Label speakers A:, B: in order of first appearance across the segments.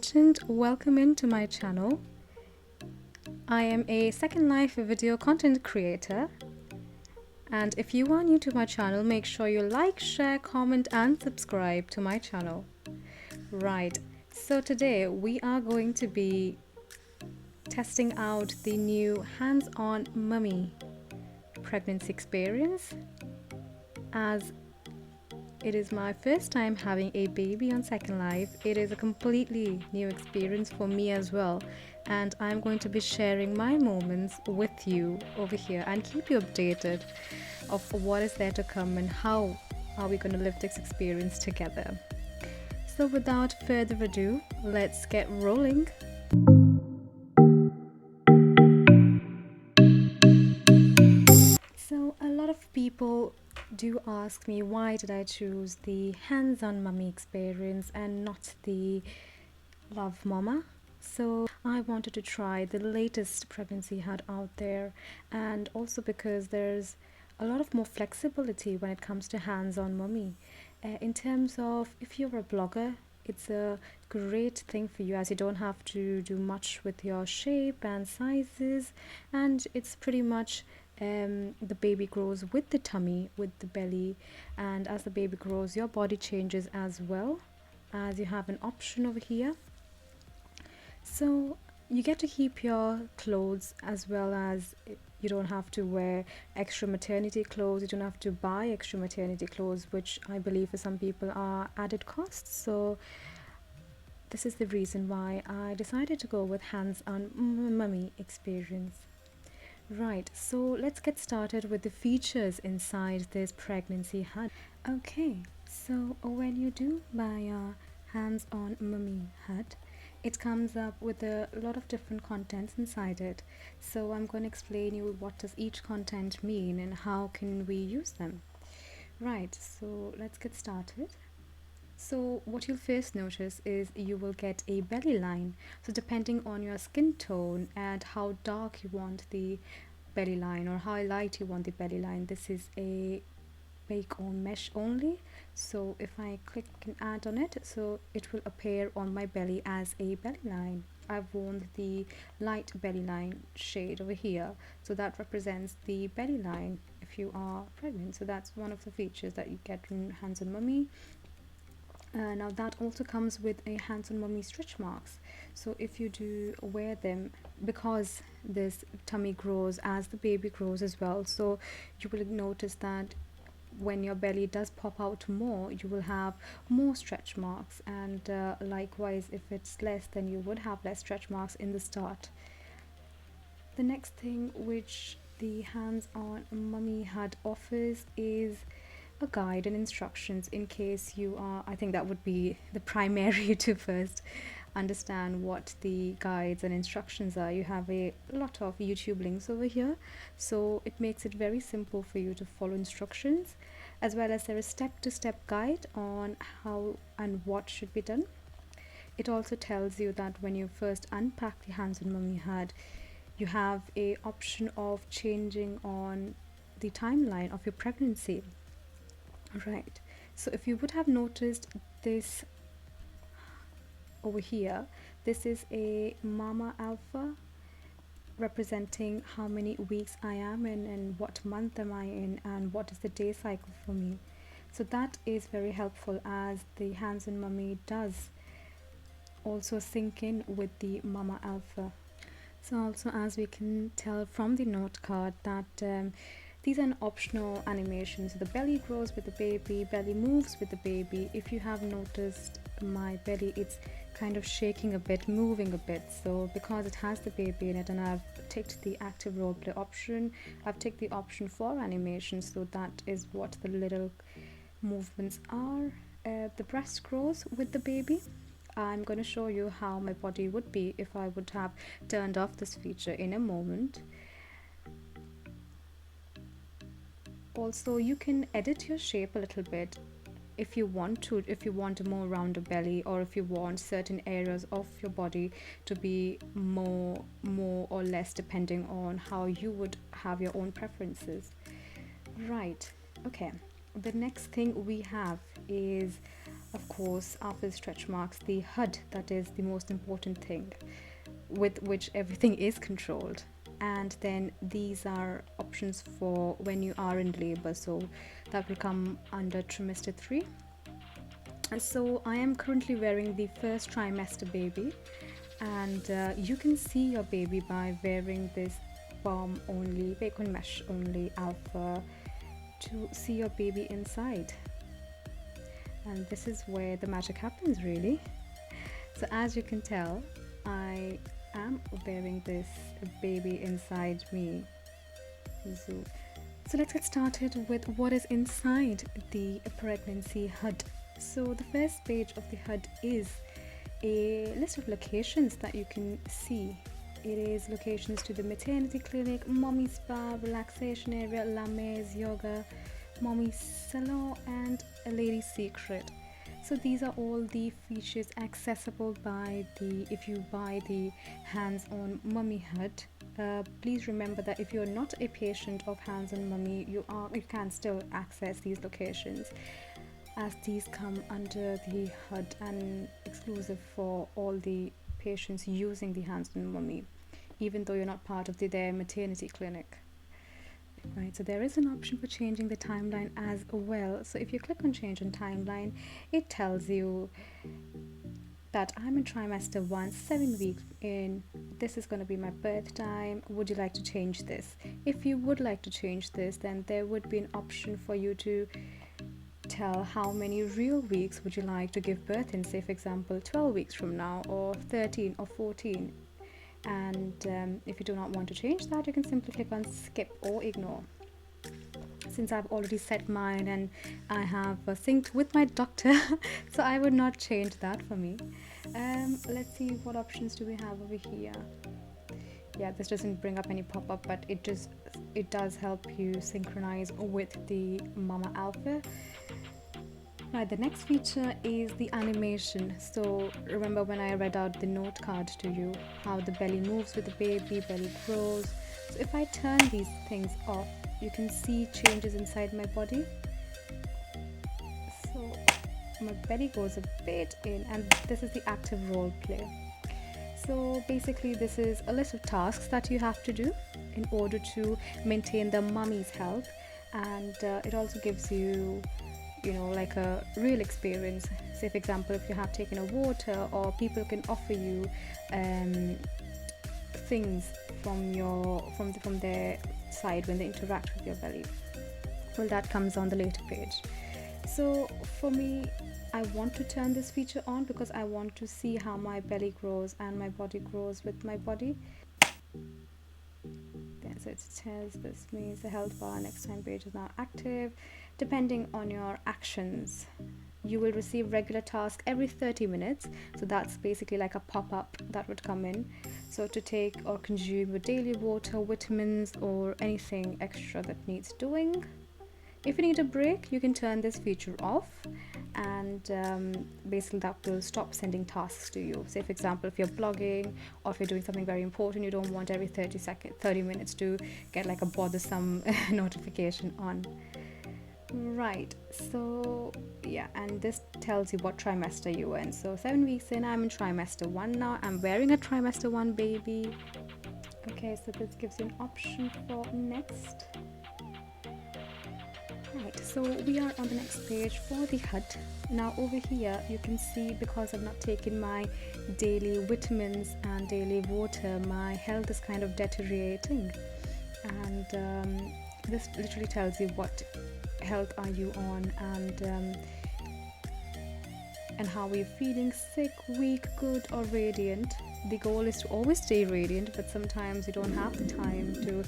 A: T-Prodcutions, welcome into my channel. I am a Second Life video content creator, and if you are new to my channel, make sure you like, share, comment and subscribe to my channel. Right, so today we are going to be testing out the new Hands On Mummy pregnancy experience, as it is my first time having a baby on Second Life. It is a completely new experience for me as well, and I'm going to be sharing my moments with you over here and keep you updated of what is there to come and how are we going to live this experience together. So without further ado, let's get rolling. So a lot of people do ask me, why did I choose the hands-on mummy experience and not the Love Mama? So I wanted to try the latest pregnancy had out there, and also because there's a lot of more flexibility when it comes to hands-on mummy. In terms of, if you're a blogger, it's a great thing for you, as you don't have to do much with your shape and sizes, and it's pretty much the baby grows with the tummy, with the belly, and as the baby grows your body changes as well, as you have an option over here. So you get to keep your clothes, as well as you don't have to wear extra maternity clothes, you don't have to buy extra maternity clothes, which I believe for some people are added costs. So this is the reason why I decided to go with hands-on mummy experience. Right, so let's get started with the features inside this pregnancy hut. Okay, so when you do buy a hands-on mummy hut, it comes up with a lot of different contents inside it. So I'm going to explain you what does each content mean and how can we use them. Right, so let's get started. So what you'll first notice is you will get a belly line. So depending on your skin tone and how dark you want the belly line or how light you want the belly line, this is a bake on mesh only. So if I click and add on it, so it will appear on my belly as a belly line. I've worn the light belly line shade over here, so that represents the belly line if you are pregnant. So that's one of the features that you get in Hands On Mummy. Now that also comes with a Hands On Mummy stretch marks. So if you do wear them, because this tummy grows as the baby grows as well, so you will notice that when your belly does pop out more, you will have more stretch marks, and likewise if it's less, then you would have less stretch marks in the start. The next thing which the Hands On Mummy hut offers is a guide and instructions in case you are, I think that would be the primary to first understand what the guides and instructions are. You have a lot of YouTube links over here, so it makes it very simple for you to follow instructions, as well as there is step-to-step guide on how and what should be done. It also tells you that when you first unpack the Hands On Mummy hut, you have a option of changing on the timeline of your pregnancy. Right, so if you would have noticed this over here, this is a Mama Alpha, representing how many weeks I am in and what month am I in and what is the day cycle for me. So that is very helpful, as the Hands On Mummy does also sync in with the Mama Alpha. So also, as we can tell from the note card, that these are optional animations. The belly grows with the baby, belly moves with the baby. If you have noticed my belly, it's kind of shaking a bit, moving a bit. So because it has the baby in it, and I've ticked the active roleplay option, I've ticked the option for animation, so that is what the little movements are. The breast grows with the baby. I'm going to show you how my body would be if I would have turned off this feature in a moment. Also, you can edit your shape a little bit if you want to, if you want a more rounder belly, or if you want certain areas of your body to be more or less, depending on how you would have your own preferences. Right, okay, the next thing we have is of course, after the stretch marks, the HUD, that is the most important thing with which everything is controlled. And then these are options for when you are in labor, so that will come under trimester 3. And so I am currently wearing the first trimester baby, and you can see your baby by wearing this palm only, bacon mesh only alpha to see your baby inside. And this is where the magic happens, really. So as you can tell, I am wearing this baby inside me. So let's get started with what is inside the pregnancy HUD. So the first page of the HUD is a list of locations that you can see. It is locations to the maternity clinic, mommy spa, relaxation area, lamaze, yoga, mommy salon, and a lady's secret. So these are all the features accessible by if you buy the Hands On Mummy HUD. Please remember that if you're not a patient of Hands On Mummy, you can still access these locations, as these come under the HUD and exclusive for all the patients using the Hands On Mummy, even though you're not part of their maternity clinic. Right, so there is an option for changing the timeline as well. So if you click on change on timeline, it tells you that I'm in trimester 1, 7 weeks in. This is going to be my birth time. Would you like to change this? If you would like to change this, then there would be an option for you to tell how many real weeks would you like to give birth in, say for example 12 weeks from now, or 13 or 14. And if you do not want to change that, you can simply click on skip or ignore. Since I've already set mine and I have synced with my doctor, so I would not change that for me. Let's see, what options do we have over here? Yeah, this doesn't bring up any pop-up, but it does help you synchronize with the Mama Alpha. Right, the next feature is the animation. So remember when I read out the note card to you, how the belly moves with the baby, belly grows. So if I turn these things off, you can see changes inside my body. So my belly goes a bit in, and this is the active role play. So basically this is a list of tasks that you have to do in order to maintain the mummy's health, and it also gives you like a real experience. Say for example, if you have taken a water, or people can offer you things from their side when they interact with your belly. Well, that comes on the later page. So for me, I want to turn this feature on because I want to see how my belly grows and my body grows with my body. So it says this means the health bar next time page is now active. Depending on your actions, you will receive regular tasks every 30 minutes. So that's basically like a pop-up that would come in. So to take or consume your daily water, vitamins, or anything extra that needs doing. If you need a break, you can turn this feature off, and basically that will stop sending tasks to you. Say for example, if you're blogging or if you're doing something very important, you don't want every 30 minutes to get like a bothersome notification on. Right, so yeah, and this tells you what trimester you're in. So 7 weeks in, I'm in trimester 1 now. I'm wearing a trimester 1 baby. Okay, so this gives you an option for next. Right, so we are on the next page for the HUD. Now over here you can see, because I've not taken my daily vitamins and daily water, my health is kind of deteriorating, and this literally tells you what health are you on, and how are you feeling, sick, weak, good, or radiant. The goal is to always stay radiant, but sometimes you don't have the time to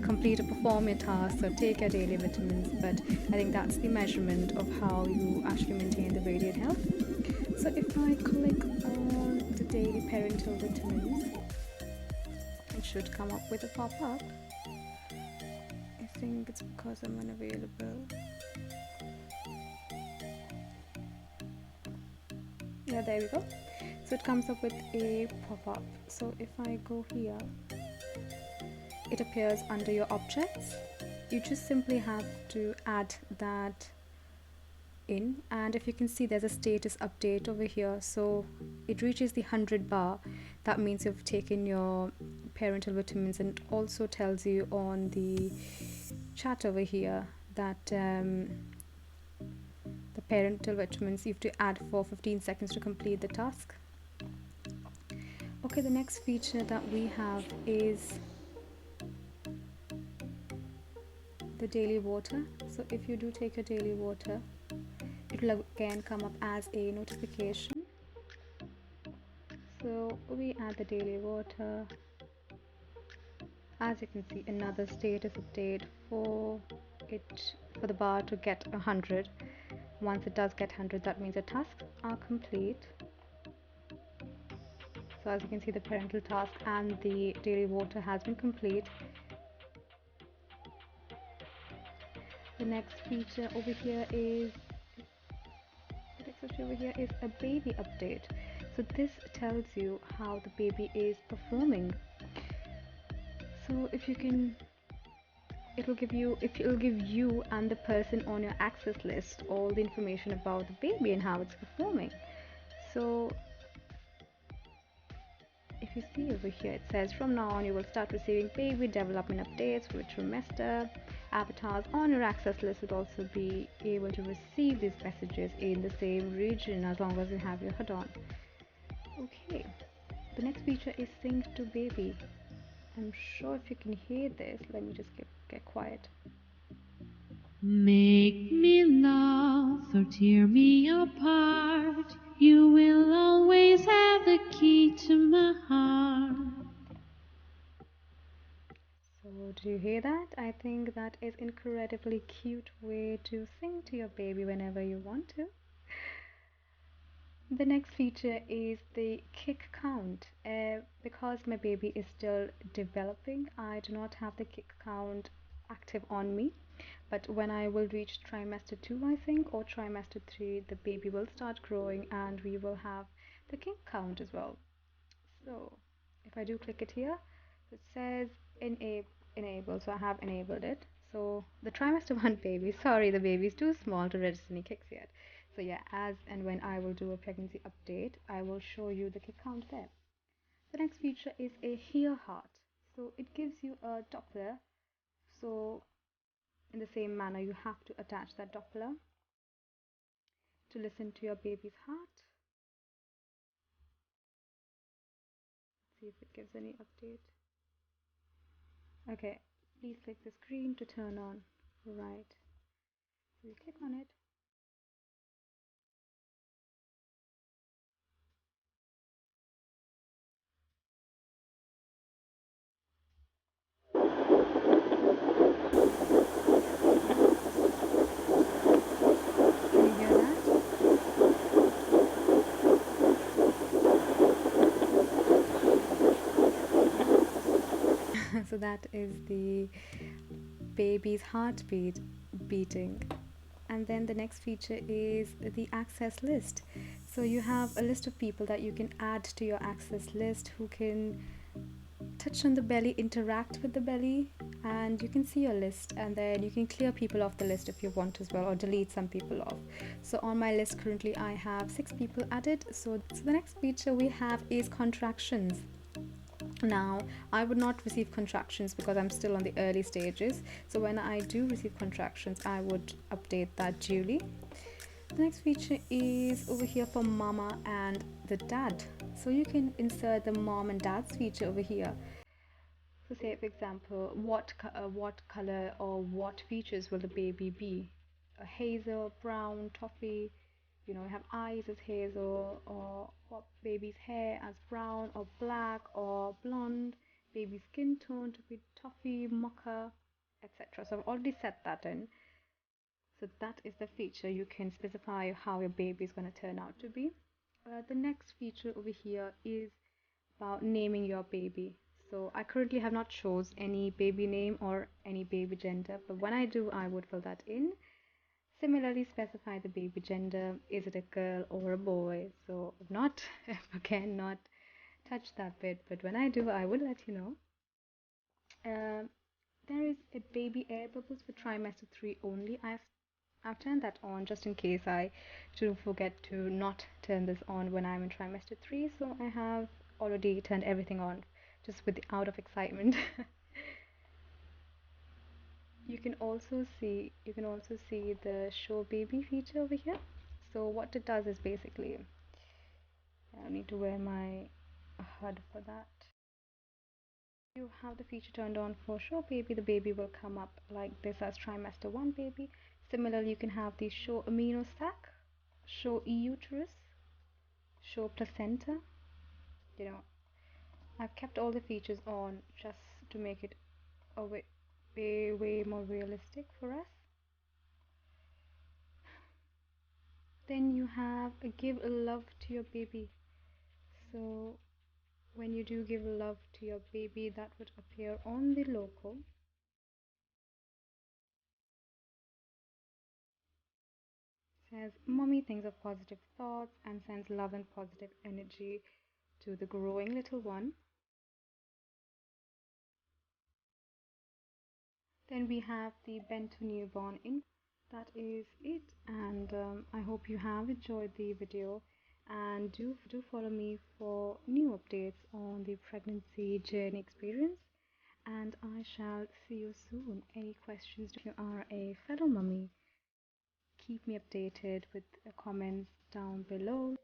A: complete or perform your tasks or take your daily vitamins. But I think that's the measurement of how you actually maintain the radiant health. So if I click on the daily parental vitamins, it should come up with a pop-up. I think it's because I'm unavailable. Yeah, there we go. So it comes up with a pop-up. So if I go here, it appears under your objects. You just simply have to add that in, and if you can see, there's a status update over here. So it reaches the 100 bar. That means you've taken your parental vitamins, and it also tells you on the chat over here that the parental vitamins you have to add for 15 seconds to complete the task. Okay, the next feature that we have is the daily water. So if you do take your daily water, it will again come up as a notification. So we add the daily water. As you can see, another status update for the bar to get 100. Once it does get 100, that means the tasks are complete. So as you can see, the parental task and the daily water has been complete. The next feature over here is a baby update. So this tells you how the baby is performing. So if you can, it'll give you and the person on your access list all the information about the baby and how it's performing. So if you see over here, it says from now on you will start receiving baby development updates for trimester. Avatars on your access list would also be able to receive these messages in the same region as long as you have your HUD on. Okay, the next feature is sync to baby. I'm sure if you can hear this, let me just get quiet.
B: Make me laugh or tear me apart. You will always have the key to my heart.
A: So do you hear that? I think that is incredibly cute way to sing to your baby whenever you want to. The next feature is the kick count. Because my baby is still developing, I do not have the kick count active on me. But when I will reach trimester 2, I think, or trimester 3, the baby will start growing and we will have the kick count as well. So if I do click it here, it says enable, so I have enabled it. So the trimester 1 baby, sorry, the baby is too small to register any kicks yet. So yeah, as and when I will do a pregnancy update, I will show you the kick count there. The next feature is a hear heart. So it gives you a Doppler. So in the same manner, you have to attach that Doppler to listen to your baby's heart. Let's see if it gives any update. Okay, please click the screen to turn on. Right, so you click on it. Can you hear that? So that is the baby's heartbeat beating. And then the next feature is the access list. So you have a list of people that you can add to your access list who can touch on the belly, interact with the belly, and you can see your list, and then you can clear people off the list if you want as well, or delete some people off. So on my list currently I have 6 people added. So the next feature we have is contractions. Now I would not receive contractions because I'm still on the early stages, so when I do receive contractions I would update that duly. The next feature is over here for mama and the dad. So you can insert the mom and dad's feature over here. So say for example, what color or what features will the baby be? A hazel, brown, toffee, have eyes as hazel, or what baby's hair as brown or black or blonde, baby skin tone to be toffee, mocha, etc. So I've already set that in. So that is the feature. You can specify how your baby is going to turn out to be. The next feature over here is about naming your baby. So I currently have not chose any baby name or any baby gender, but when I do, I would fill that in. Similarly, specify the baby gender. Is it a girl or a boy? So not, again, not touch that bit, but when I do, I will let you know. There is a baby air bubbles for trimester 3 only. I've I've turned that on just in case I do forget to not turn this on when I'm in trimester 3, so I have already turned everything on just with the out of excitement. You can also see the show baby feature over here. So what it does is basically I need to wear my HUD for that. You have the feature turned on for show baby, the baby will come up like this as trimester 1 baby. Similarly, you can have the show amino sac, show uterus, show placenta. You know, I've kept all the features on just to make it a way more realistic for us. Then you have a give love to your baby. So when you do give love to your baby, that would appear on the logo. Says mommy thinks of positive thoughts and sends love and positive energy to the growing little one. Then we have the bento newborn in. That is it, and I hope you have enjoyed the video, and do follow me for new updates on the pregnancy journey experience, and I shall see you soon. Any questions if you are a fellow mummy, keep me updated with comments down below.